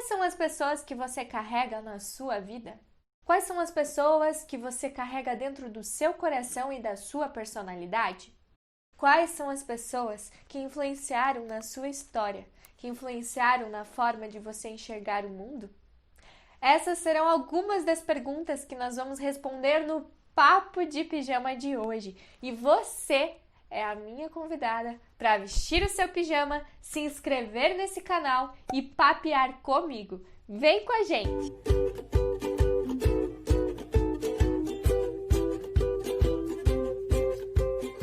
Quais são as pessoas que você carrega na sua vida? Quais são as pessoas que você carrega dentro do seu coração e da sua personalidade? Quais são as pessoas que influenciaram na sua história, que influenciaram na forma de você enxergar o mundo? Essas serão algumas das perguntas que nós vamos responder no Papo de Pijama de hoje. E você é a minha convidada para vestir o seu pijama, se inscrever nesse canal e papear comigo. Vem com a gente!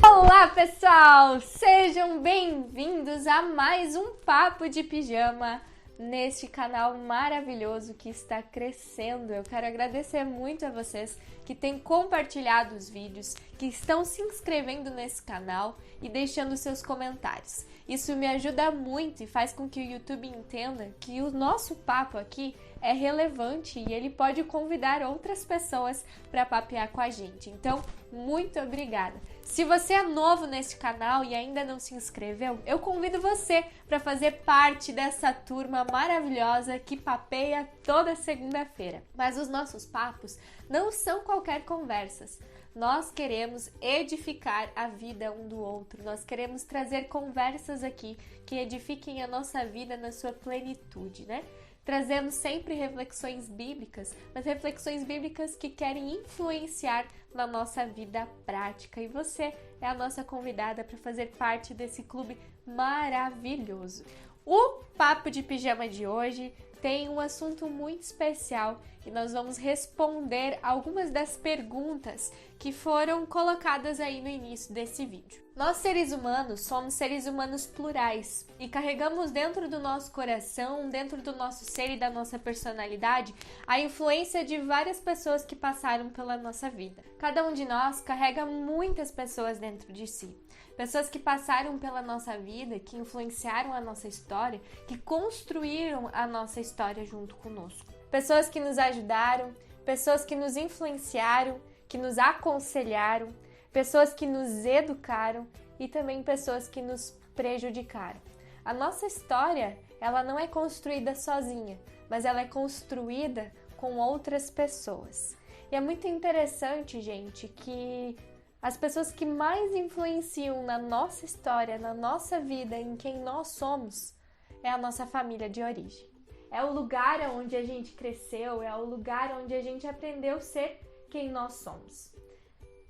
Olá, pessoal! Sejam bem-vindos a mais um Papo de Pijama neste canal maravilhoso que está crescendo. Eu quero agradecer muito a vocês que têm compartilhado os vídeos, que estão se inscrevendo nesse canal e deixando seus comentários. Isso me ajuda muito e faz com que o YouTube entenda que o nosso papo aqui é relevante e ele pode convidar outras pessoas para papear com a gente. Então, muito obrigada! Se você é novo neste canal e ainda não se inscreveu, eu convido você para fazer parte dessa turma maravilhosa que papeia toda segunda-feira. Mas os nossos papos não são qualquer conversas. Nós queremos edificar a vida um do outro. Nós queremos trazer conversas aqui que edifiquem a nossa vida na sua plenitude, né? Trazemos sempre reflexões bíblicas, mas reflexões bíblicas que querem influenciar na nossa vida prática. E você é a nossa convidada para fazer parte desse clube maravilhoso. O Papo de Pijama de hoje tem um assunto muito especial e nós vamos responder algumas das perguntas que foram colocadas aí no início desse vídeo. Nós, seres humanos, somos seres humanos plurais e carregamos dentro do nosso coração, dentro do nosso ser e da nossa personalidade, a influência de várias pessoas que passaram pela nossa vida. Cada um de nós carrega muitas pessoas dentro de si. Pessoas que passaram pela nossa vida, que influenciaram a nossa história, que construíram a nossa história junto conosco. Pessoas que nos ajudaram, pessoas que nos influenciaram, que nos aconselharam, pessoas que nos educaram e também pessoas que nos prejudicaram. A nossa história, ela não é construída sozinha, mas ela é construída com outras pessoas. E é muito interessante, gente, que as pessoas que mais influenciam na nossa história, na nossa vida, em quem nós somos, é a nossa família de origem. É o lugar onde a gente cresceu, é o lugar onde a gente aprendeu a ser quem nós somos.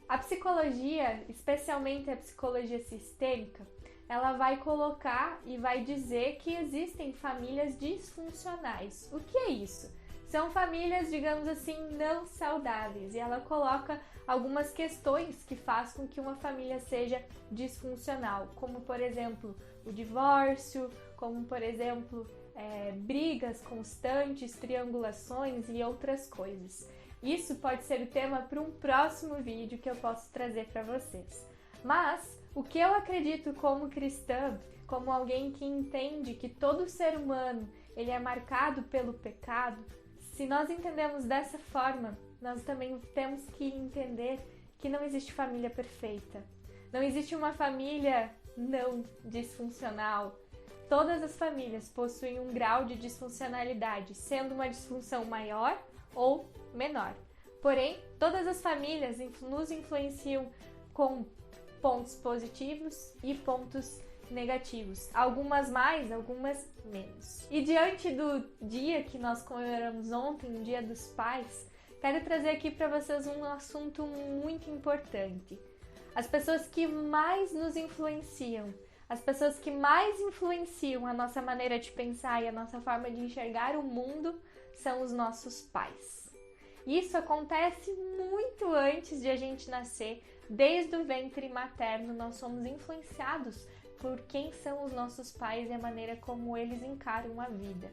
A psicologia, especialmente a psicologia sistêmica, ela vai colocar e vai dizer que existem famílias disfuncionais. O que é isso? São famílias, digamos assim, não saudáveis. E ela coloca algumas questões que fazem com que uma família seja disfuncional, como, por exemplo, o divórcio, como, por exemplo, brigas constantes, triangulações e outras coisas. Isso pode ser o tema para um próximo vídeo que eu posso trazer para vocês. Mas o que eu acredito como cristã, como alguém que entende que todo ser humano ele é marcado pelo pecado, se nós entendemos dessa forma, nós também temos que entender que não existe família perfeita. Não existe uma família não disfuncional. Todas as famílias possuem um grau de disfuncionalidade, sendo uma disfunção maior ou menor. Porém, todas as famílias nos influenciam com pontos positivos e pontos negativos. Algumas mais, algumas menos. E diante do dia que nós comemoramos ontem, o Dia dos Pais, quero trazer aqui para vocês um assunto muito importante. As pessoas que mais nos influenciam, as pessoas que mais influenciam a nossa maneira de pensar e a nossa forma de enxergar o mundo são os nossos pais. Isso acontece muito antes de a gente nascer, desde o ventre materno nós somos influenciados por quem são os nossos pais e a maneira como eles encaram a vida.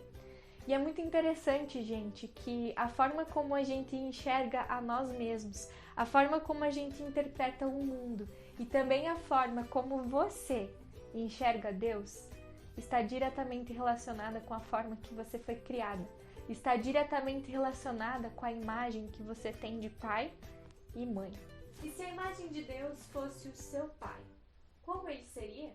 E é muito interessante, gente, que a forma como a gente enxerga a nós mesmos, a forma como a gente interpreta o mundo e também a forma como você enxerga Deus está diretamente relacionada com a forma que você foi criada. Está diretamente relacionada com a imagem que você tem de pai e mãe. E se a imagem de Deus fosse o seu pai, como ele seria?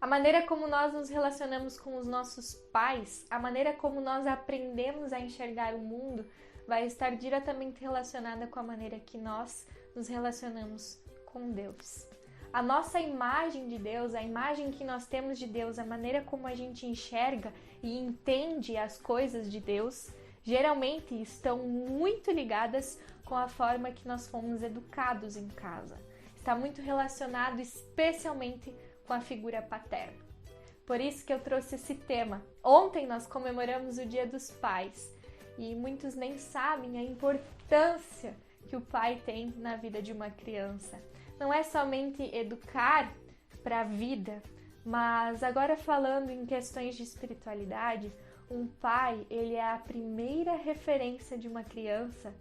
A maneira como nós nos relacionamos com os nossos pais, a maneira como nós aprendemos a enxergar o mundo, vai estar diretamente relacionada com a maneira que nós nos relacionamos com Deus. A nossa imagem de Deus, a imagem que nós temos de Deus, a maneira como a gente enxerga e entende as coisas de Deus, geralmente estão muito ligadas com a forma que nós fomos educados em casa. Está muito relacionado especialmente com a figura paterna. Por isso que eu trouxe esse tema. Ontem nós comemoramos o Dia dos Pais e muitos nem sabem a importância que o pai tem na vida de uma criança. Não é somente educar para a vida, mas agora falando em questões de espiritualidade, um pai, ele é a primeira referência de uma criança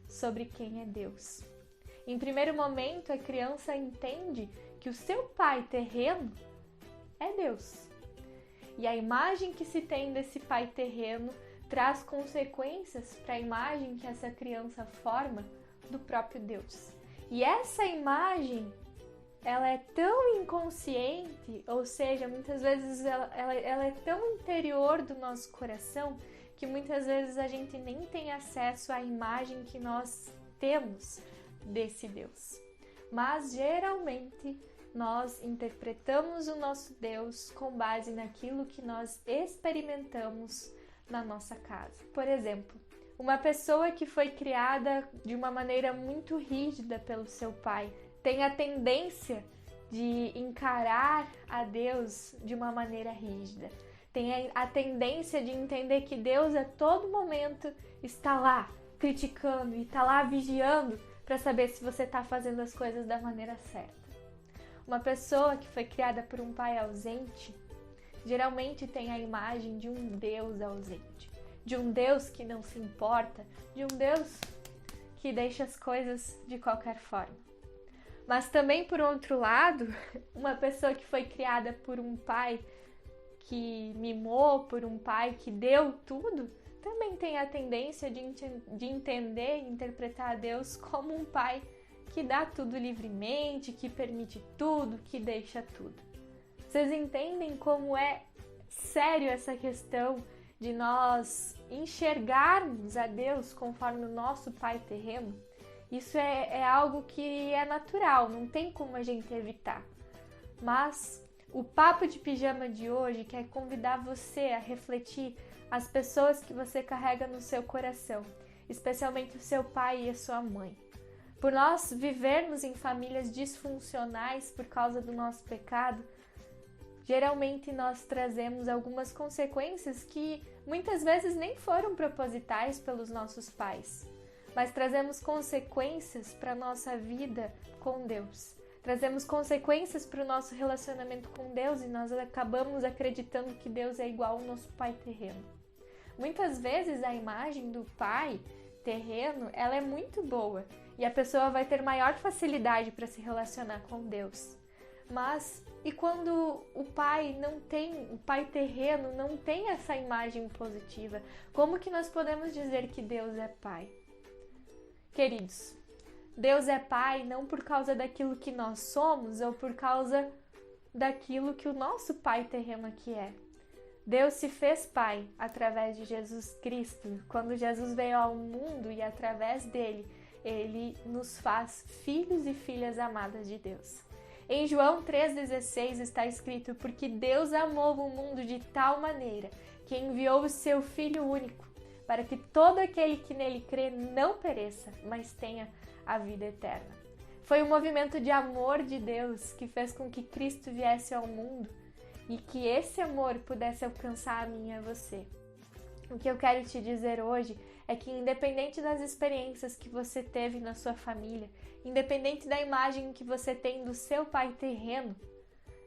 sobre quem é Deus. Em primeiro momento, a criança entende que o seu pai terreno é Deus. E a imagem que se tem desse pai terreno traz consequências para a imagem que essa criança forma do próprio Deus. E essa imagem, ela é tão inconsciente, ou seja, muitas vezes ela é tão interior do nosso coração que muitas vezes a gente nem tem acesso à imagem que nós temos desse Deus. Mas geralmente nós interpretamos o nosso Deus com base naquilo que nós experimentamos na nossa casa. Por exemplo, uma pessoa que foi criada de uma maneira muito rígida pelo seu pai tem a tendência de encarar a Deus de uma maneira rígida. Tem a tendência de entender que Deus a todo momento está lá criticando e está lá vigiando para saber se você está fazendo as coisas da maneira certa. Uma pessoa que foi criada por um pai ausente geralmente tem a imagem de um Deus ausente, de um Deus que não se importa, de um Deus que deixa as coisas de qualquer forma. Mas também, por outro lado, uma pessoa que foi criada por um pai que mimou, por um pai que deu tudo, também tem a tendência de entender e interpretar a Deus como um pai que dá tudo livremente, que permite tudo, que deixa tudo. Vocês entendem como é sério essa questão de nós enxergarmos a Deus conforme o nosso pai terreno? Isso é algo que é natural, não tem como a gente evitar. Mas o Papo de Pijama de hoje quer convidar você a refletir as pessoas que você carrega no seu coração, especialmente o seu pai e a sua mãe. Por nós vivermos em famílias disfuncionais por causa do nosso pecado, geralmente nós trazemos algumas consequências que muitas vezes nem foram propositais pelos nossos pais, mas trazemos consequências para a nossa vida com Deus. Trazemos consequências para o nosso relacionamento com Deus e nós acabamos acreditando que Deus é igual ao nosso pai terreno. Muitas vezes a imagem do pai terreno, ela é muito boa e a pessoa vai ter maior facilidade para se relacionar com Deus. Mas e quando o pai terreno não tem essa imagem positiva, como que nós podemos dizer que Deus é pai? Queridos, Deus é pai não por causa daquilo que nós somos ou por causa daquilo que o nosso pai terreno aqui é. Deus se fez pai através de Jesus Cristo. Quando Jesus veio ao mundo e através dele, ele nos faz filhos e filhas amadas de Deus. Em João 3,16 está escrito: porque Deus amou o mundo de tal maneira que enviou o seu Filho único, para que todo aquele que nele crê não pereça, mas tenha a vida eterna. Foi um movimento de amor de Deus que fez com que Cristo viesse ao mundo e que esse amor pudesse alcançar a mim e a você. O que eu quero te dizer hoje é que, independente das experiências que você teve na sua família, independente da imagem que você tem do seu pai terreno,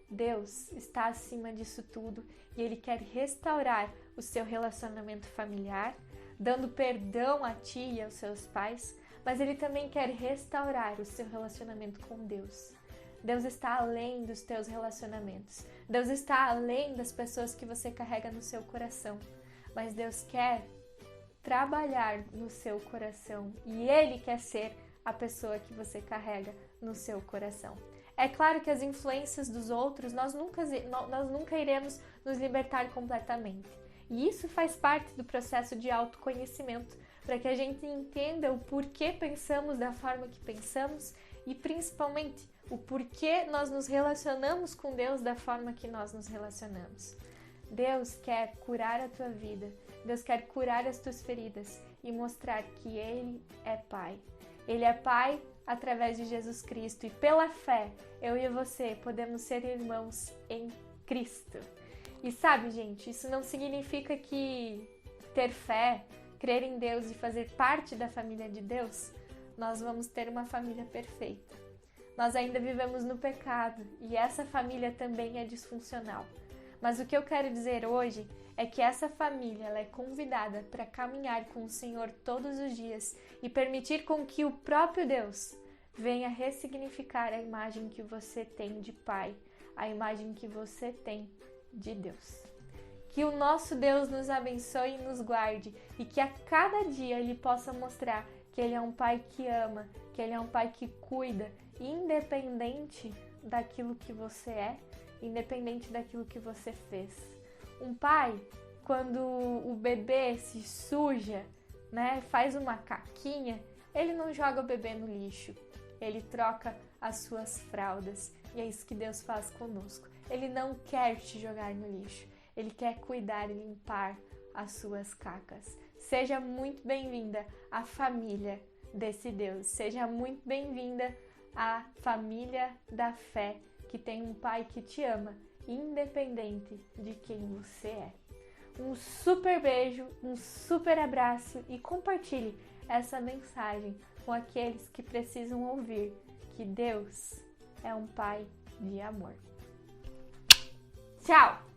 Deus está acima disso tudo e Ele quer restaurar o seu relacionamento familiar, dando perdão a ti e aos seus pais, mas Ele também quer restaurar o seu relacionamento com Deus. Deus está além dos teus relacionamentos. Deus está além das pessoas que você carrega no seu coração. Mas Deus quer trabalhar no seu coração e Ele quer ser a pessoa que você carrega no seu coração. É claro que as influências dos outros, nós nunca iremos nos libertar completamente. E isso faz parte do processo de autoconhecimento, para que a gente entenda o porquê pensamos da forma que pensamos e, principalmente, o porquê nós nos relacionamos com Deus da forma que nós nos relacionamos. Deus quer curar a tua vida, Deus quer curar as tuas feridas e mostrar que Ele é Pai. Ele é Pai através de Jesus Cristo e pela fé, eu e você podemos ser irmãos em Cristo. E sabe, gente, isso não significa que ter fé, crer em Deus e fazer parte da família de Deus, nós vamos ter uma família perfeita. Nós ainda vivemos no pecado e essa família também é disfuncional. Mas o que eu quero dizer hoje é que essa família ela é convidada para caminhar com o Senhor todos os dias e permitir com que o próprio Deus venha ressignificar a imagem que você tem de Pai, a imagem que você tem de Deus. Que o nosso Deus nos abençoe e nos guarde e que a cada dia Ele possa mostrar que Ele é um Pai que ama, que Ele é um Pai que cuida, independente daquilo que você é, independente daquilo que você fez. Um pai, quando o bebê se suja, né, faz uma caquinha, ele não joga o bebê no lixo, ele troca as suas fraldas. E é isso que Deus faz conosco. Ele não quer te jogar no lixo, Ele quer cuidar e limpar as suas cacas. Seja muito bem-vinda à família desse Deus. Seja muito bem-vinda à família da fé, que tem um Pai que te ama, independente de quem você é. Um super beijo, um super abraço e compartilhe essa mensagem com aqueles que precisam ouvir que Deus é um Pai de amor. Tchau!